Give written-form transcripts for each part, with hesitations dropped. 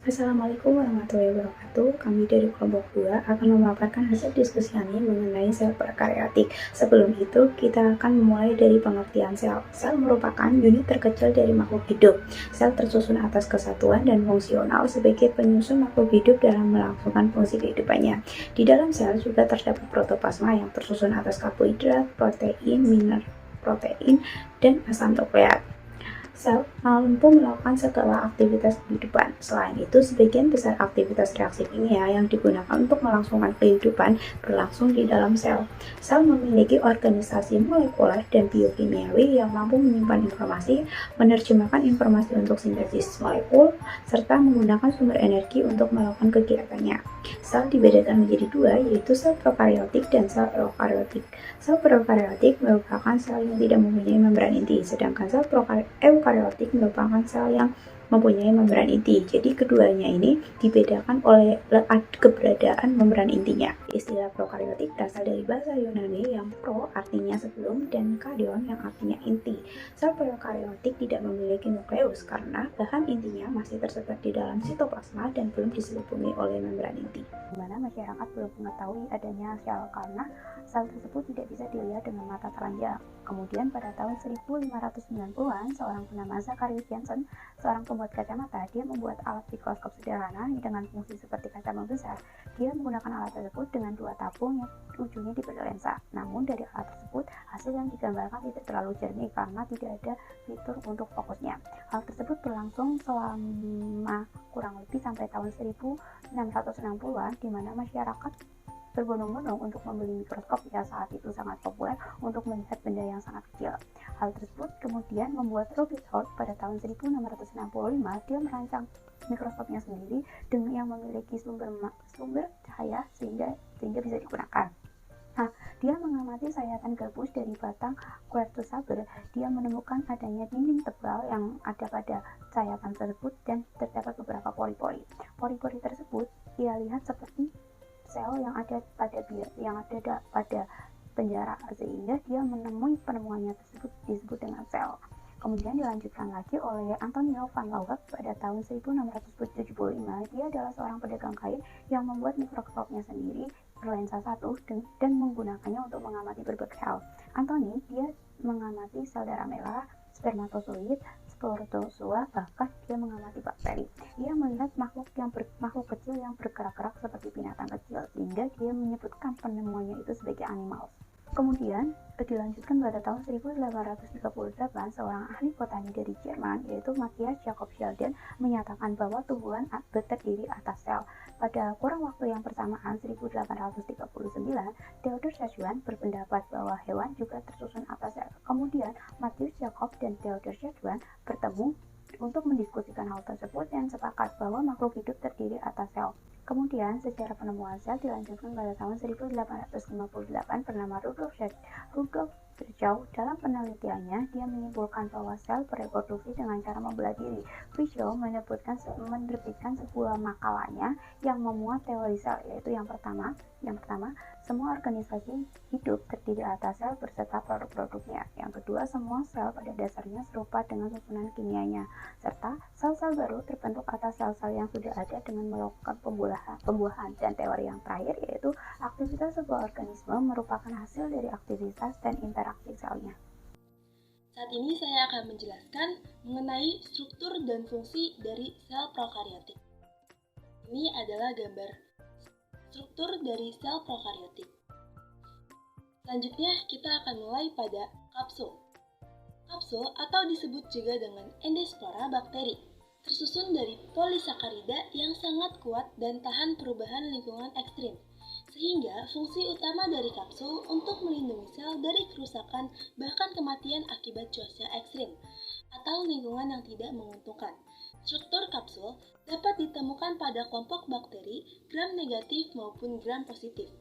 Assalamualaikum warahmatullahi wabarakatuh. Kami dari kelompok 2 akan memaparkan hasil diskusi kami mengenai sel prokaryotik. Sebelum itu, kita akan memulai dari pengertian sel. Sel merupakan unit terkecil dari makhluk hidup. Sel tersusun atas kesatuan dan fungsional sebagai penyusun makhluk hidup dalam melangsungkan fungsi kehidupannya. Di dalam sel juga terdapat protoplasma yang tersusun atas karbohidrat, protein, dan asam nukleat. Sel mampu melakukan segala aktivitas kehidupan. Selain itu, sebagian besar aktivitas reaksi kimia yang digunakan untuk melangsungkan kehidupan berlangsung di dalam sel. Sel memiliki organisasi molekuler dan biokimiawi yang mampu menyimpan informasi, menerjemahkan informasi untuk sintesis molekul, serta menggunakan sumber energi untuk melakukan kegiatannya. Sel dibedakan menjadi dua, yaitu sel prokaryotik dan sel eukaryotik. Sel prokaryotik merupakan sel yang tidak mempunyai membran inti, sedangkan sel eukaryotik merupakan sel yang mempunyai membran inti. Jadi keduanya ini dibedakan oleh keberadaan membran intinya. Istilah prokaryotik berasal dari bahasa Yunani yang pro artinya sebelum dan karyon yang artinya inti. Sel prokaryotik tidak memiliki nukleus karena bahan intinya masih tersebar di dalam sitoplasma dan belum diselimuti oleh membran inti. Di mana masyarakat belum mengetahui adanya sel karena sel tersebut tidak bisa dilihat dengan mata telanjang. Kemudian pada tahun 1590-an, seorang bernama Zacharias Janssen, seorang pembuat kacamata, dia membuat alat mikroskop sederhana dengan fungsi seperti kaca membesar. Dia menggunakan alat tersebut dengan dua tabung yang ujungnya diberi lensa. Namun dari alat tersebut, hasil yang digambarkan tidak terlalu jernih karena tidak ada fitur untuk fokusnya. Hal tersebut berlangsung selama kurang lebih sampai tahun 1660-an, di mana masyarakat berbondong-bondong untuk membeli mikroskop yang saat itu sangat populer untuk melihat benda yang sangat kecil. Hal tersebut kemudian membuat Robert Hooke pada tahun 1665 dia merancang mikroskopnya sendiri dengan yang memiliki sumber cahaya sehingga bisa digunakan. Nah, dia mengamati sayatan gabus dari batang Quercus saber. Dia menemukan adanya dinding tebal yang ada pada sayatan tersebut dan terdapat beberapa pori-pori. Pori-pori tersebut dia lihat seperti sel yang ada pada penjara, sehingga dia menemui penemuannya tersebut disebut dengan sel. Kemudian dilanjutkan lagi oleh Antonio van Leeuwenhoek pada tahun 1675. Dia adalah seorang pedagang kain yang membuat mikroskopnya sendiri berlensa satu dan menggunakannya untuk mengamati berbagai hal. Antoni dia mengamati sel darah merah, spermatozoid, sporozoa, bahkan dia mengamati bakteri. Dia melihat makhluk kecil yang bergerak-gerak seperti binatang kecil, sehingga dia menyebutkan penemuannya itu sebagai animals. Kemudian dilanjutkan pada tahun 1838, seorang ahli botani dari Jerman yaitu Matthias Jakob Schleiden menyatakan bahwa tumbuhan terdiri atas sel. Pada kurang waktu yang bersamaan 1839, Theodor Schleiden berpendapat bahwa hewan juga tersusun atas sel. Kemudian Matthias Jakob dan Theodor Schleiden bertemu untuk mendiskusikan hal tersebut dan sepakat bahwa makhluk hidup terdiri atas sel. Kemudian, sejarah penemuan sel dilanjutkan pada tahun 1858 bernama Rudolf Virchow. Dalam penelitiannya, dia menyimpulkan bahwa sel bereproduksi dengan cara membelah diri. Virchow menerbitkan sebuah makalahnya yang memuat teori sel, yaitu yang pertama, semua organisasi hidup terdiri atas sel berserta produk-produknya. Yang kedua, semua sel pada dasarnya serupa dengan susunan kimianya, serta sel-sel baru terbentuk atas sel-sel yang sudah ada dengan melakukan pembuahan. Dan teori yang terakhir yaitu aktivitas sebuah organisme merupakan hasil dari aktivitas dan interaksi selnya. Saat ini saya akan menjelaskan mengenai struktur dan fungsi dari sel prokaryotik. Ini adalah gambar struktur dari sel prokaryotik. Selanjutnya, kita akan mulai pada kapsul. Kapsul atau disebut juga dengan endospora bakteri, tersusun dari polisakarida yang sangat kuat dan tahan perubahan lingkungan ekstrim. Sehingga fungsi utama dari kapsul untuk melindungi sel dari kerusakan bahkan kematian akibat cuaca ekstrim atau lingkungan yang tidak menguntungkan. Struktur kapsul dapat ditemukan pada kelompok bakteri gram negatif maupun gram positif.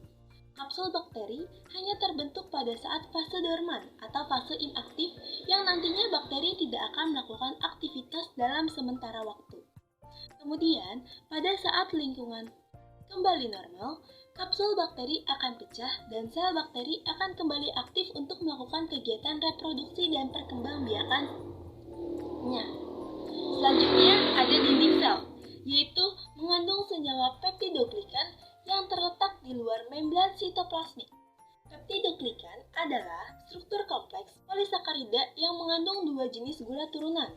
Kapsul bakteri hanya terbentuk pada saat fase dorman atau fase inaktif yang nantinya bakteri tidak akan melakukan aktivitas dalam sementara waktu. Kemudian, pada saat lingkungan kembali normal, kapsul bakteri akan pecah dan sel bakteri akan kembali aktif untuk melakukan kegiatan reproduksi dan perkembangbiakannya. Selanjutnya ada dinding sel, yaitu senyawa peptidoglikan yang terletak di luar membran sitoplasmik. Peptidoglikan adalah struktur kompleks polisakarida yang mengandung dua jenis gula turunan,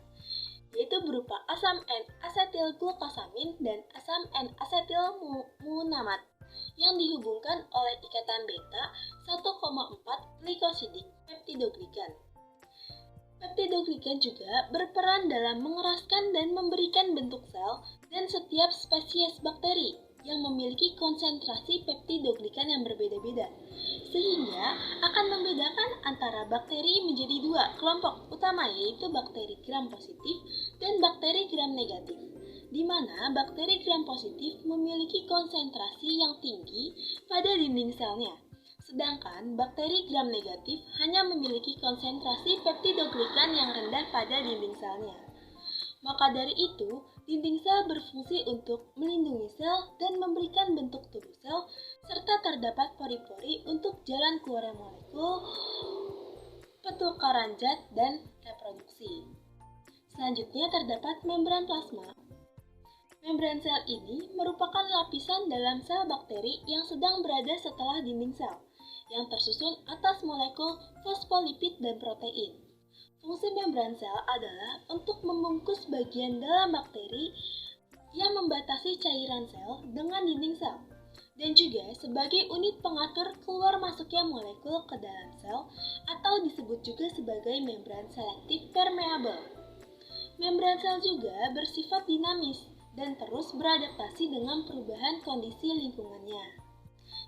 yaitu berupa asam N-asetilglukosamin dan asam N-asetilmunamat yang dihubungkan oleh ikatan beta 1,4 glikosidik peptidoglikan. Peptidoglikan juga berperan dalam mengeraskan dan memberikan bentuk sel dan setiap spesies bakteri yang memiliki konsentrasi peptidoglikan yang berbeda-beda, sehingga akan membedakan antara bakteri menjadi dua kelompok utama, yaitu bakteri gram positif dan bakteri gram negatif, di mana bakteri gram positif memiliki konsentrasi yang tinggi pada dinding selnya, sedangkan bakteri gram negatif hanya memiliki konsentrasi peptidoglikan yang rendah pada dinding selnya. Maka dari itu, dinding sel berfungsi untuk melindungi sel dan memberikan bentuk tubuh sel, serta terdapat pori-pori untuk jalan keluar molekul, pertukaran zat, dan reproduksi. Selanjutnya terdapat membran plasma. Membran sel ini merupakan lapisan dalam sel bakteri yang sedang berada setelah dinding sel, yang tersusun atas molekul fosfolipid dan protein. Fungsi membran sel adalah untuk membungkus bagian dalam bakteri yang membatasi cairan sel dengan dinding sel, dan juga sebagai unit pengatur keluar masuknya molekul ke dalam sel, atau disebut juga sebagai membran selektif permeabel. Membran sel juga bersifat dinamis dan terus beradaptasi dengan perubahan kondisi lingkungannya.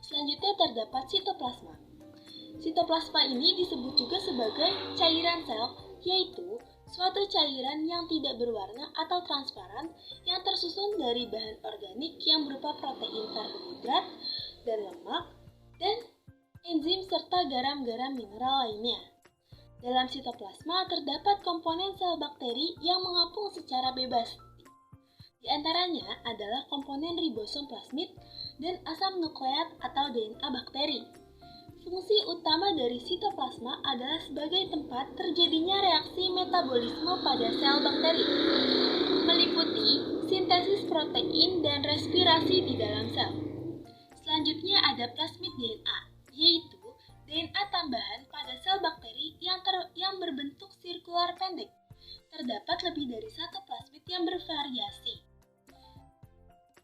Selanjutnya terdapat sitoplasma. Sitoplasma ini disebut juga sebagai cairan sel, yaitu suatu cairan yang tidak berwarna atau transparan yang tersusun dari bahan organik yang berupa protein, karbohidrat, dan lemak, dan enzim serta garam-garam mineral lainnya. Dalam sitoplasma terdapat komponen sel bakteri yang mengapung secara bebas. Di antaranya adalah komponen ribosom plasmid dan asam nukleat atau DNA bakteri. Fungsi utama dari sitoplasma adalah sebagai tempat terjadinya reaksi metabolisme pada sel bakteri, meliputi sintesis protein dan respirasi di dalam sel. Selanjutnya ada plasmid DNA, yaitu DNA tambahan pada sel bakteri yang berbentuk sirkular pendek. Terdapat lebih dari satu plasmid yang bervariasi.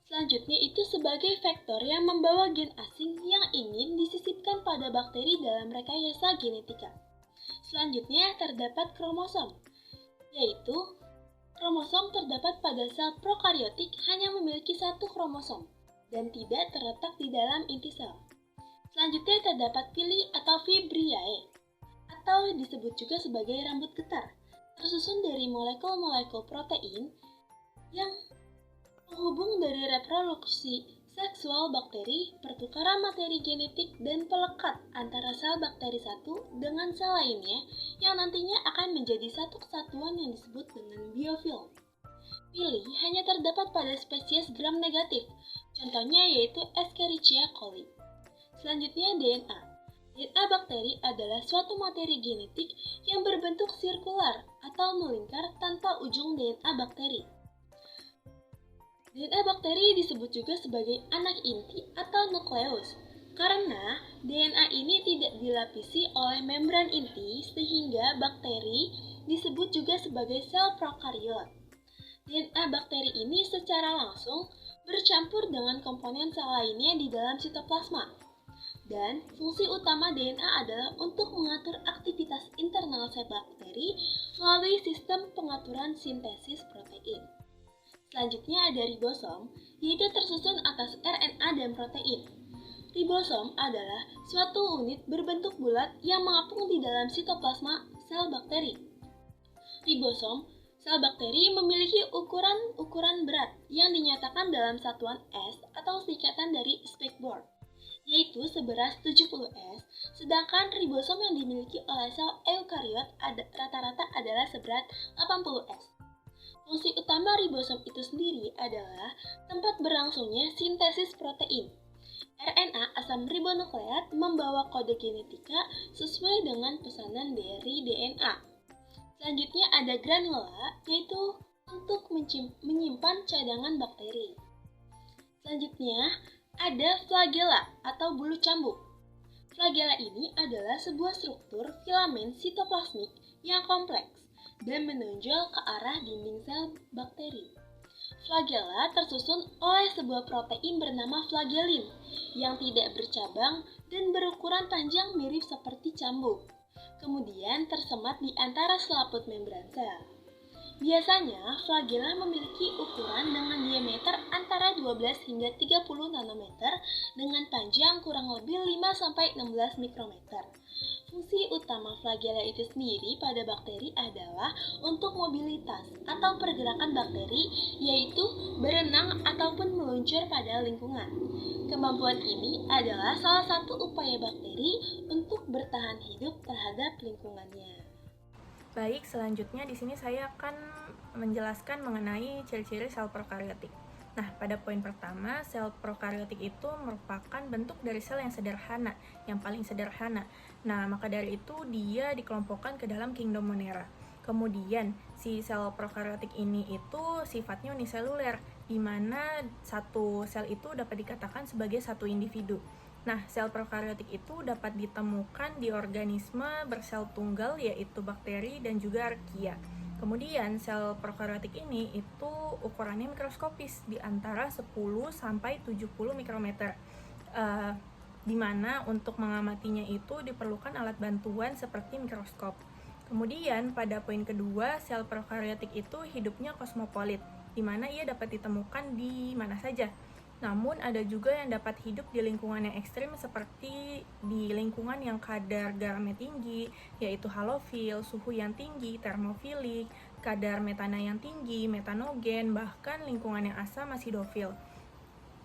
Selanjutnya itu sebagai vektor yang membawa gen asing yang ingin disisipkan pada bakteri dalam rekayasa genetika. Selanjutnya terdapat kromosom, yaitu kromosom terdapat pada sel prokariotik hanya memiliki satu kromosom dan tidak terletak di dalam inti sel. Selanjutnya terdapat pili atau fibriae, atau disebut juga sebagai rambut getar, tersusun dari molekul-molekul protein yang menghubung dari reproduksi seksual bakteri, pertukaran materi genetik, dan pelekat antara sel bakteri satu dengan sel lainnya yang nantinya akan menjadi satu kesatuan yang disebut dengan biofilm. Pili hanya terdapat pada spesies gram negatif, contohnya yaitu Escherichia coli. Selanjutnya DNA. DNA bakteri adalah suatu materi genetik yang berbentuk sirkular atau melingkar tanpa ujung DNA bakteri. DNA bakteri disebut juga sebagai anak inti atau nukleus, karena DNA ini tidak dilapisi oleh membran inti sehingga bakteri disebut juga sebagai sel prokariot. DNA bakteri ini secara langsung bercampur dengan komponen sel lainnya di dalam sitoplasma. Dan fungsi utama DNA adalah untuk mengatur aktivitas internal sel bakteri melalui sistem pengaturan sintesis protein. Selanjutnya ada ribosom, yaitu tersusun atas RNA dan protein. Ribosom adalah suatu unit berbentuk bulat yang mengapung di dalam sitoplasma sel bakteri. Ribosom sel bakteri memiliki ukuran berat yang dinyatakan dalam satuan S atau singkatan dari spekboard, yaitu seberat 70 S, sedangkan ribosom yang dimiliki oleh sel eukariot rata-rata adalah seberat 80 S. Fungsi utama ribosom itu sendiri adalah tempat berlangsungnya sintesis protein. RNA asam ribonukleat membawa kode genetika sesuai dengan pesanan dari DNA. Selanjutnya ada granula, yaitu untuk menyimpan cadangan bakteri. Selanjutnya, ada flagela atau bulu cambuk. Flagela ini adalah sebuah struktur filamen sitoplasmik yang kompleks dan menonjol ke arah dinding sel bakteri. Flagela tersusun oleh sebuah protein bernama flagellin yang tidak bercabang dan berukuran panjang mirip seperti cambuk. Kemudian tersemat di antara selaput membran sel. Biasanya, flagella memiliki ukuran dengan diameter antara 12 hingga 30 nanometer dengan panjang kurang lebih 5-16 mikrometer. Fungsi utama flagella itu sendiri pada bakteri adalah untuk mobilitas atau pergerakan bakteri, yaitu berenang ataupun meluncur pada lingkungan. Kemampuan ini adalah salah satu upaya bakteri untuk bertahan hidup terhadap lingkungannya. Baik, selanjutnya di sini saya akan menjelaskan mengenai ciri-ciri sel prokariotik. Nah, pada poin pertama, sel prokariotik itu merupakan bentuk dari sel yang sederhana, yang paling sederhana. Nah, maka dari itu dia dikelompokkan ke dalam kingdom Monera. Kemudian, si sel prokariotik ini itu sifatnya uniseluler, di mana satu sel itu dapat dikatakan sebagai satu individu. Nah, sel prokariotik itu dapat ditemukan di organisme bersel tunggal, yaitu bakteri dan juga arkia. Kemudian, sel prokariotik ini itu ukurannya mikroskopis di antara 10 sampai 70 mikrometer. Di mana untuk mengamatinya itu diperlukan alat bantuan seperti mikroskop. Kemudian, pada poin kedua, sel prokariotik itu hidupnya kosmopolit, di mana ia dapat ditemukan di mana saja. Namun ada juga yang dapat hidup di lingkungan yang ekstrim seperti di lingkungan yang kadar garamnya tinggi, yaitu halofil, suhu yang tinggi, termofilik, kadar metana yang tinggi, metanogen, bahkan lingkungan yang asam asidofil.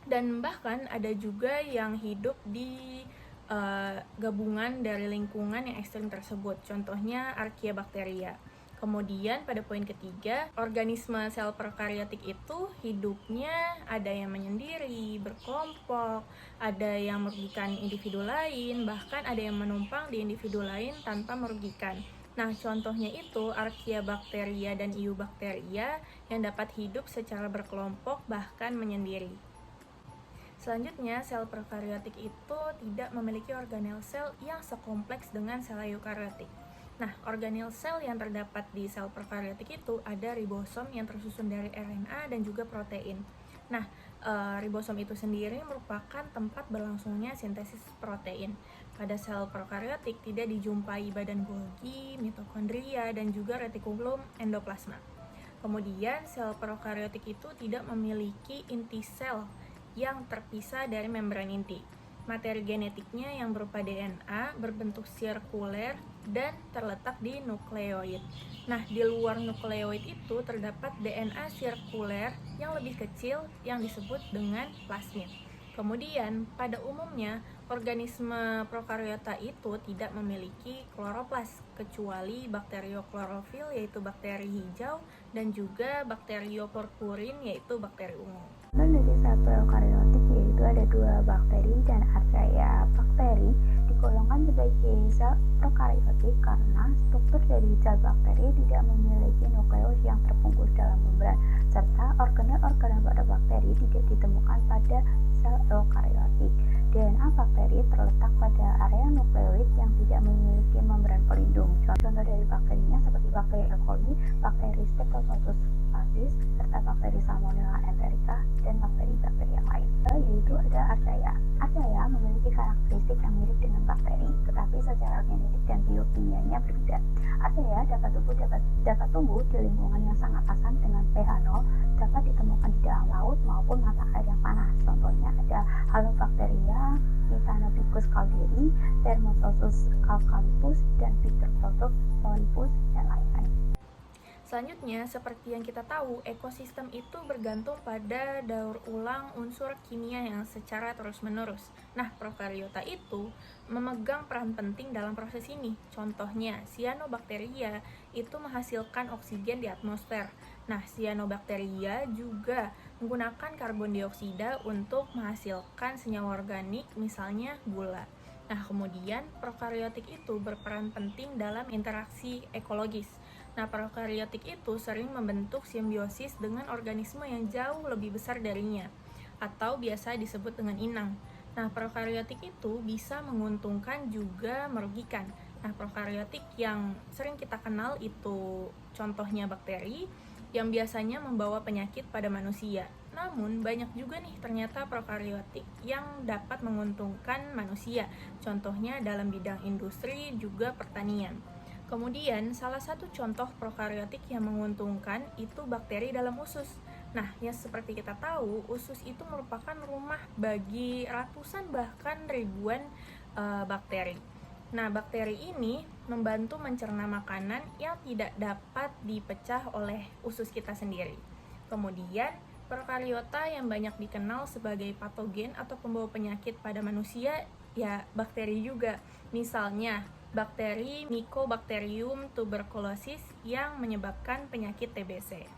Dan bahkan ada juga yang hidup di gabungan dari lingkungan yang ekstrim tersebut, contohnya Archaeabacteria. Kemudian pada poin ketiga, organisme sel prokariotik itu hidupnya ada yang menyendiri, berkelompok, ada yang merugikan individu lain, bahkan ada yang menumpang di individu lain tanpa merugikan. Nah, contohnya itu Archaeabacteria dan Eubacteria yang dapat hidup secara berkelompok bahkan menyendiri. Selanjutnya, sel prokariotik itu tidak memiliki organel sel yang sekompleks dengan sel eukariotik. Nah, organel sel yang terdapat di sel prokariotik itu ada ribosom yang tersusun dari RNA dan juga protein. Nah, ribosom itu sendiri merupakan tempat berlangsungnya sintesis protein. Pada sel prokariotik tidak dijumpai badan Golgi, mitokondria, dan juga retikulum endoplasma. Kemudian, sel prokariotik itu tidak memiliki inti sel yang terpisah dari membran inti. Materi genetiknya yang berupa DNA berbentuk sirkuler dan terletak di nukleoid. Nah, di luar nukleoid itu terdapat DNA sirkuler yang lebih kecil yang disebut dengan plasmid. Kemudian, pada umumnya, organisme prokariota itu tidak memiliki kloroplas, kecuali bakterioklorofil, yaitu bakteri hijau, dan juga bakteriopurpurin, yaitu bakteri ungu. Dari sel prokariotik yaitu ada dua bakteri dan archaea. Bakteri digolongkan sebagai sel prokariotik karena struktur dari sel bakteri tidak memiliki nukleus yang terbungkus dalam membran, serta organel-organel pada bakteri tidak ditemukan pada sel eukariotik. DNA bakteri terletak pada area nukleoid yang tidak memiliki membran pelindung. Contoh dari bakterinya seperti bakteri E. coli, bakteri Streptococcus plastis, serta bakteri Salmonella enterica, dan bakteri-bakteri yang lain. Yaitu ada archaea. Archaea memiliki karakteristik yang mirip dengan bakteri, tetapi secara genetik dan biokimianya berbeda. Archaea dapat tumbuh di lingkungan yang sangat asam dengan pH 0, dapat ditemukan di dalam laut maupun mata air yang panas. Contohnya ada Halobacteria, Methanopicus calderi, Thermotosus alcalypus, dan Phytophthora moribus, dan lain-lain. Selanjutnya, seperti yang kita tahu, ekosistem itu bergantung pada daur ulang unsur kimia yang secara terus-menerus. Nah, prokariota itu memegang peran penting dalam proses ini. Contohnya, Cyanobacteria itu menghasilkan oksigen di atmosfer. Nah, Cyanobacteria juga menggunakan karbon dioksida untuk menghasilkan senyawa organik, misalnya gula. Nah, kemudian prokariotik itu berperan penting dalam interaksi ekologis. Nah, prokariotik itu sering membentuk simbiosis dengan organisme yang jauh lebih besar darinya. atau biasa disebut dengan inang. Nah, prokariotik itu bisa menguntungkan juga merugikan. Nah, prokariotik yang sering kita kenal itu contohnya bakteri yang biasanya membawa penyakit pada manusia. Namun, banyak juga nih ternyata prokariotik yang dapat menguntungkan manusia. Contohnya dalam bidang industri juga pertanian. Kemudian, salah satu contoh prokariotik yang menguntungkan itu bakteri dalam usus. Nah, ya seperti kita tahu, usus itu merupakan rumah bagi ratusan bahkan ribuan bakteri. Nah, bakteri ini membantu mencerna makanan yang tidak dapat dipecah oleh usus kita sendiri. Kemudian, prokariota yang banyak dikenal sebagai patogen atau pembawa penyakit pada manusia, ya bakteri juga. Misalnya, bakteri Mycobacterium tuberculosis yang menyebabkan penyakit TBC.